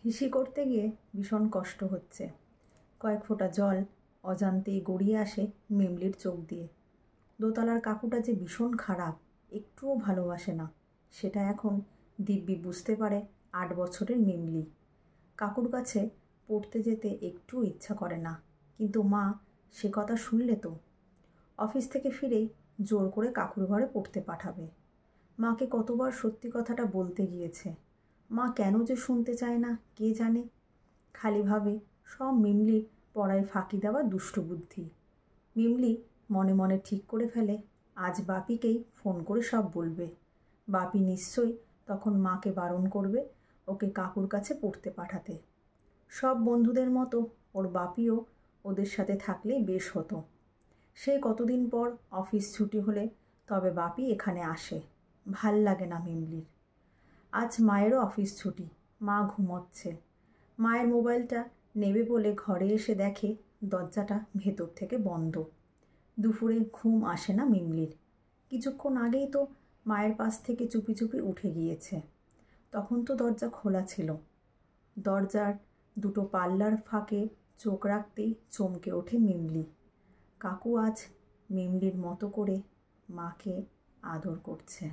হিসি করতে গিয়ে ভীষণ কষ্ট হচ্ছে। কয়েক ফোঁটা জল অজান্তেই গড়িয়ে আসে মিমলির চোখ দিয়ে। দোতলার কাকুটা যে ভীষণ খারাপ, একটুও ভালোবাসে না, সেটা এখন দিব্যি বুঝতে পারে 8 বছরের মিমলি। কাকুর কাছে পড়তে যেতে একটু ইচ্ছা করে না, কিন্তু মা সে কথা শুনলে তো অফিস থেকে ফিরেই জোর করে কাকুর ঘরে পড়তে পাঠাবে। মাকে কতবার সত্যি কথাটা বলতে গিয়েছে, মা কেন যে শুনতে চায় না কে জানে। খালি ভাবে সব মিমলির পড়ায় ফাঁকি দেওয়া দুষ্টু বুদ্ধি। মিমলি মনে মনে ঠিক করে ফেলে আজ বাপিকেই ফোন করে সব বলবে। বাপি নিশ্চয়ই তখন মাকে বারণ করবে ওকে কাকুর কাছে পড়তে পাঠাতে। সব বন্ধুদের মতো ওর বাপিও ওদের সাথে থাকলেই বেশ হতো। সে কতদিন পর অফিস ছুটি হলে তবে বাপি এখানে আসে। ভাল লাগে না মিমলির। আজ মায়েরও অফিস ছুটি, মা ঘুমোচ্ছে। মায়ের মোবাইলটা নেবে বলে ঘরে এসে দেখে দরজাটা ভেতর থেকে বন্ধ। দুপুরে ঘুম আসে না মিমলির। কিছুক্ষণ আগেই তো মায়ের পাশ থেকে চুপি চুপি উঠে গিয়েছে, তখন তো দরজা খোলা ছিল। দরজার দুটো পাল্লার ফাঁকে চোখ রাখতেই চমকে ওঠে মিমলি। কাকু আজ মিমলির মতো করে মাকে আদর করছে।